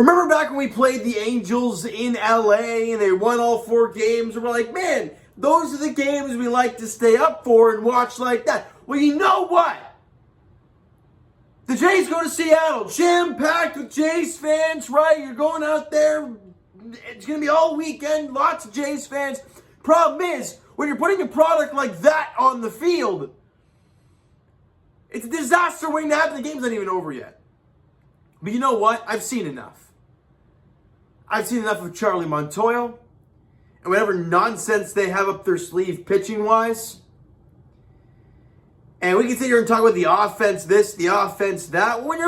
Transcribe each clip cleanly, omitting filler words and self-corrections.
Remember back when we played the Angels in LA and they won all 4 games? And we're like, man, those are the games we like to stay up for and watch like that. Well, you know what? The Jays go to Seattle, jam-packed with Jays fans, right? You're going out there. It's going to be all weekend, lots of Jays fans. Problem is, when you're putting a product like that on the field, it's a disaster waiting to happen. The game's not even over yet. But you know what? I've seen enough. I've seen enough of Charlie Montoyo and whatever nonsense they have up their sleeve pitching-wise. And we can sit here and talk about the offense this, the offense that. When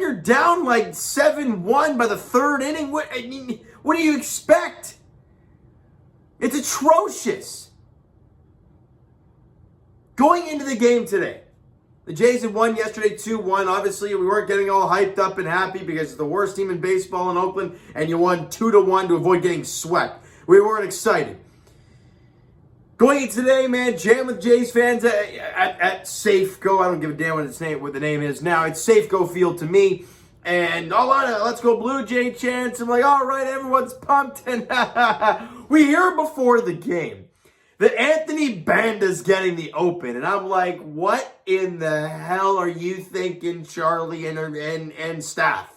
you're down like 7-1 by the 3rd inning, what do you expect? It's atrocious. Going into the game today, the Jays had won yesterday 2-1. Obviously, we weren't getting all hyped up and happy because it's the worst team in baseball in Oakland, and you won 2-1 to avoid getting swept. We weren't excited. Going in today, man, jam with Jays fans at Safeco. I don't give a damn what the name is now. It's Safeco Field to me. And a lot of let's go Blue Jay chants. I'm like, all right, everyone's pumped. And we hear before the game that Anthony Banda's getting the open. And I'm like, what in the hell are you thinking, Charlie and staff?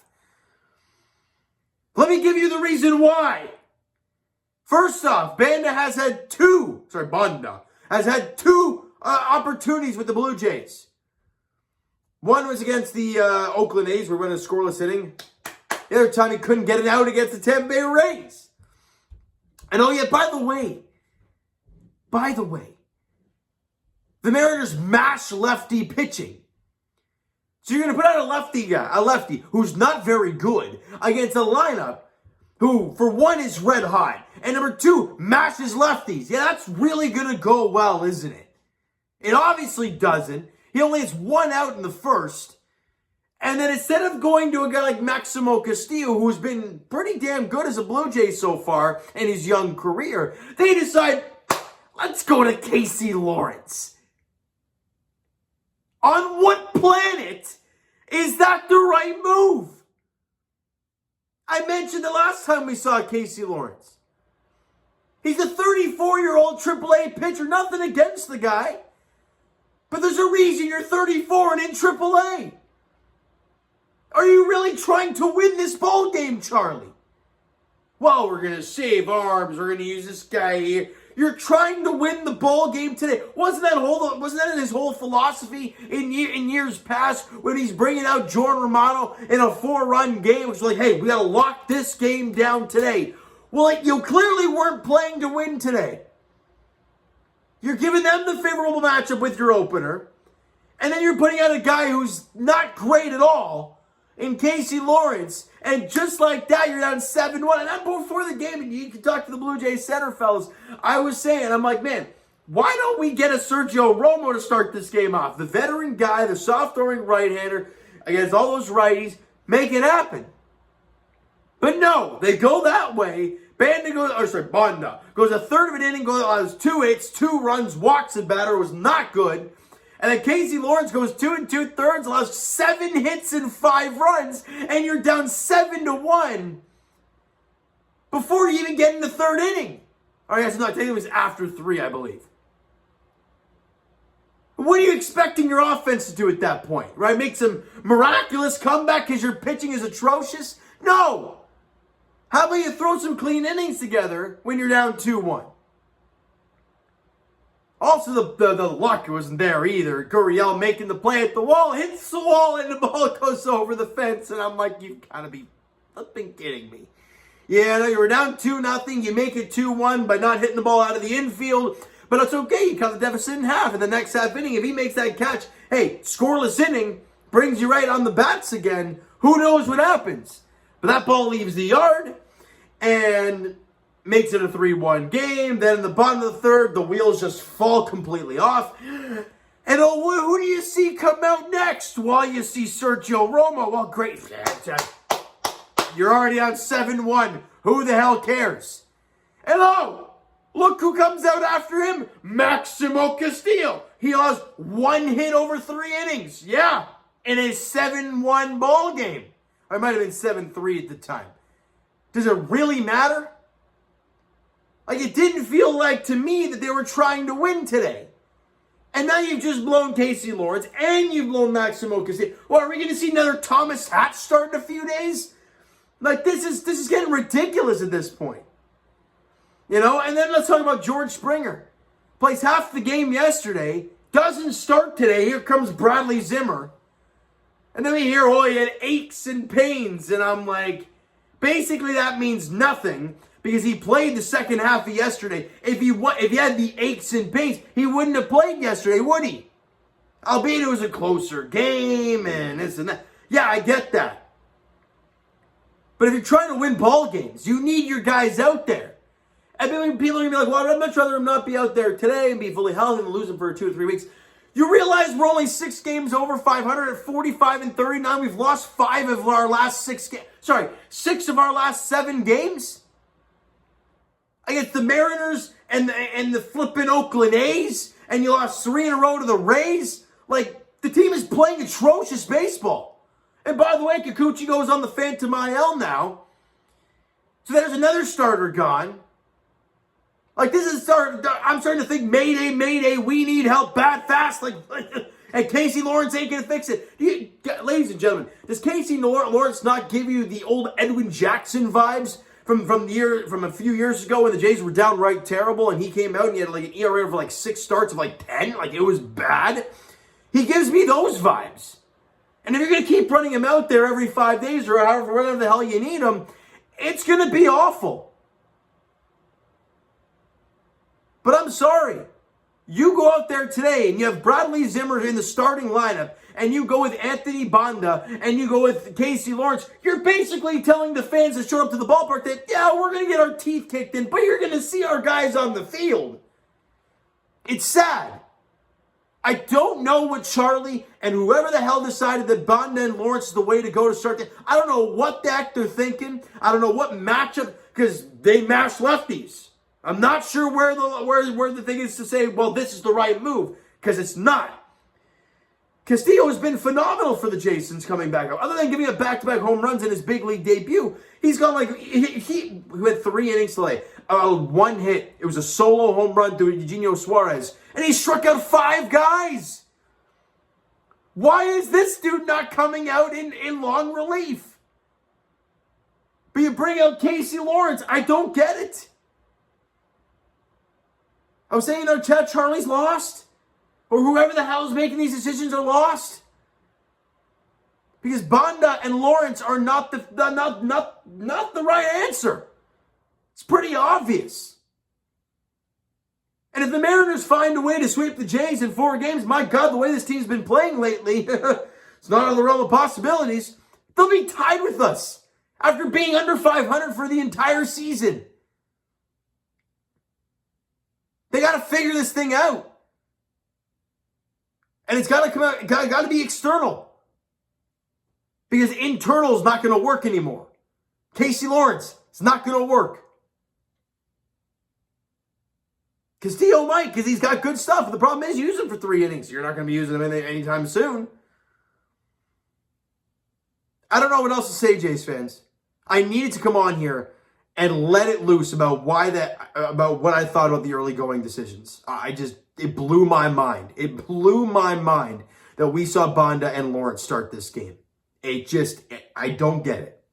Let me give you the reason why. First off, Banda has had two opportunities with the Blue Jays. One was against the Oakland A's. We went a scoreless inning. The other time he couldn't get it out against the Tampa Bay Rays. And oh yeah, by the way, the Mariners mash lefty pitching. So you're going to put out a lefty who's not very good against a lineup who, for one, is red hot, and number 2, mashes lefties. Yeah, that's really going to go well, isn't it? It obviously doesn't. He only has 1 out in the first. And then instead of going to a guy like Maximo Castillo, who's been pretty damn good as a Blue Jay so far in his young career, they decide, let's go to Casey Lawrence. On what planet is that the right move? I mentioned the last time we saw Casey Lawrence. He's a 34-year-old AAA pitcher. Nothing against the guy. But there's a reason you're 34 and in AAA. Are you really trying to win this ball game, Charlie? Well, we're going to save arms. We're going to use this guy here. You're trying to win the ball game today. Wasn't that his whole philosophy in years past when he's bringing out Jordan Romano in a 4-run game? Which was like, hey, we got to lock this game down today. Well, you clearly weren't playing to win today. You're giving them the favorable matchup with your opener. And then you're putting out a guy who's not great at all in Casey Lawrence. And just like that, you're down 7-1. And I'm before the game, and you can talk to the Blue Jays center fellas. I was saying, I'm like, man, why don't we get a Sergio Romo to start this game off? The veteran guy, the soft-throwing right-hander against all those righties, make it happen. But no, they go that way. Banda goes a third of an inning, goes 2 hits, 2 runs, walks the batter, was not good. And then Casey Lawrence goes 2 2/3, allows 7 hits and 5 runs, and you're down 7-1 before you even get in the 3rd inning. Or I guess no, I think it was after 3, I believe. What are you expecting your offense to do at that point, right? Make some miraculous comeback because your pitching is atrocious? No! How about you throw some clean innings together when you're down 2-1? Also, the luck wasn't there either. Gurriel making the play at the wall, hits the wall, and the ball goes over the fence. And I'm like, you've got to be flipping kidding me. Yeah, no, you were down 2-0. You make it 2-1 by not hitting the ball out of the infield. But it's okay. You cut the deficit in half in the next half inning. If he makes that catch, hey, scoreless inning, brings you right on the bats again. Who knows what happens? But that ball leaves the yard and makes it a 3-1 game. Then in the bottom of the 3rd, the wheels just fall completely off. And who do you see come out next? Well, you see Sergio Romo. Well, great. You're already on 7-1. Who the hell cares? And look who comes out after him. Maximo Castillo. He has 1 hit over 3 innings. Yeah, in a 7-1 ball game. Or it might have been 7-3 at the time. Does it really matter? Like, it didn't feel like to me that they were trying to win today. And now you've just blown Casey Lawrence and you've blown Maximo Castillo. Well, are we going to see another Thomas Hatch start in a few days? Like, this is getting ridiculous at this point. You know, and then let's talk about George Springer. Plays half the game yesterday, doesn't start today. Here comes Bradley Zimmer. And then we hear, oh, he had aches and pains. And I'm like, basically that means nothing because he played the second half of yesterday. If he had the aches and pains, he wouldn't have played yesterday, would he? Albeit it was a closer game and this and that. Yeah, I get that. But if you're trying to win ball games, you need your guys out there. I mean, people are going to be like, well, I'd much rather him not be out there today and be fully healthy than lose him for 2 or 3 weeks. You realize we're only 6 games over 500 at 45-39. We've lost 5 of our last 6 games. Sorry, 6 of our last 7 games. Against the Mariners and the flipping Oakland A's. And you lost 3 in a row to the Rays. Like, the team is playing atrocious baseball. And by the way, Kikuchi goes on the Phantom IL now. So there's another starter gone. Like, this is I'm starting to think, Mayday, Mayday, we need help bad, fast. Like and Casey Lawrence ain't going to fix it. Ladies and gentlemen, does Casey Lawrence not give you the old Edwin Jackson vibes from a few years ago when the Jays were downright terrible and he came out and he had like an ERA for like 6 starts of like 10? Like, it was bad. He gives me those vibes. And if you're going to keep running him out there every 5 days or however, whatever the hell you need him, it's going to be awful. But I'm sorry. You go out there today and you have Bradley Zimmer in the starting lineup and you go with Anthony Banda and you go with Casey Lawrence. You're basically telling the fans that showed up to the ballpark that, yeah, we're going to get our teeth kicked in, but you're going to see our guys on the field. It's sad. I don't know what Charlie and whoever the hell decided that Banda and Lawrence is the way to go to start. I don't know what the heck they're thinking. I don't know what matchup, because they mash lefties. I'm not sure where the thing is to say, well, this is the right move, because it's not. Castillo has been phenomenal for the Jays since coming back up. Other than giving up back-to-back home runs in his big league debut, he's gone like, he went 3 innings today. 1 hit. It was a solo home run to Eugenio Suarez. And he struck out 5 guys. Why is this dude not coming out in long relief? But you bring out Casey Lawrence. I don't get it. I was saying in our chat, Charlie's lost. Or whoever the hell is making these decisions are lost. Because Banda and Lawrence are not the right answer. It's pretty obvious. And if the Mariners find a way to sweep the Jays in 4 games, my God, the way this team's been playing lately, it's not out of the realm of possibilities. They'll be tied with us after being under 500 for the entire season. They got to figure this thing out. And it's got to come out, got to be external. Because internal is not going to work anymore. Casey Lawrence, it's not going to work. Castillo might, because he's got good stuff. The problem is, use him for 3 innings. You're not going to be using him anytime soon. I don't know what else to say, Jays fans. I needed to come on here and let it loose about about what I thought about the early going decisions. It blew my mind. It blew my mind that we saw Banda and Lawrence start this game. I don't get it.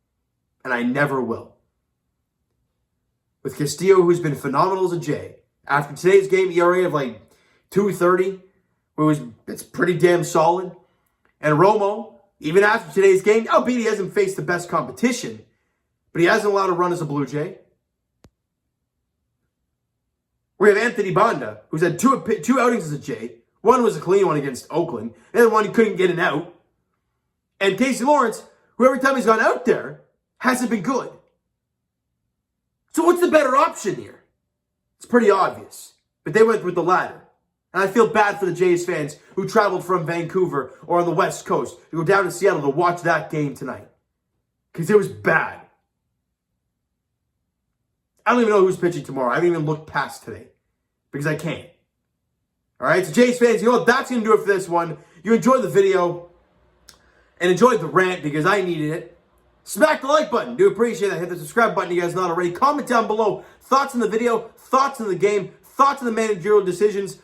And I never will. With Castillo, who's been phenomenal as a Jay, after today's game, ERA of like 2.30, it's pretty damn solid. And Romo, even after today's game, albeit he hasn't faced the best competition, but he hasn't allowed a run as a Blue Jay. We have Anthony Banda, who's had two outings as a Jay. One was a clean one against Oakland. The other one, he couldn't get an out. And Casey Lawrence, who every time he's gone out there, hasn't been good. So what's the better option here? It's pretty obvious. But they went with the latter. And I feel bad for the Jays fans who traveled from Vancouver or on the West Coast to go down to Seattle to watch that game tonight. Because it was bad. I don't even know who's pitching tomorrow. I haven't even looked past today. Because I can't. Alright, so Jays fans, you know what? That's going to do it for this one. You enjoyed the video and enjoyed the rant because I needed it. Smack the like button. Do appreciate that. Hit the subscribe button. You guys not already. Comment down below. Thoughts on the video. Thoughts on the game. Thoughts on the managerial decisions.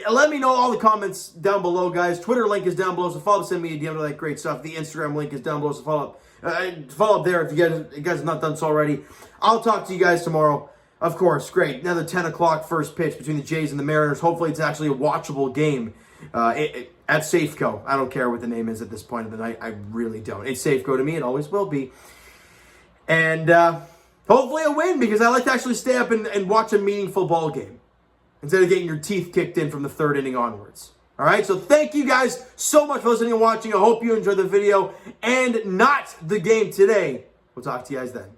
Let me know all the comments down below, guys. Twitter link is down below, so follow, send me a DM, all that great stuff. The Instagram link is down below, so follow up there if you guys have not done so already. I'll talk to you guys tomorrow. Of course, great. Another 10 o'clock first pitch between the Jays and the Mariners. Hopefully it's actually a watchable game at Safeco. I don't care what the name is at this point of the night. I really don't. It's Safeco to me. It always will be. And hopefully a win, because I like to actually stay up and watch a meaningful ball game instead of getting your teeth kicked in from the third inning onwards. All right, so thank you guys so much for listening and watching. I hope you enjoyed the video and not the game today. We'll talk to you guys then.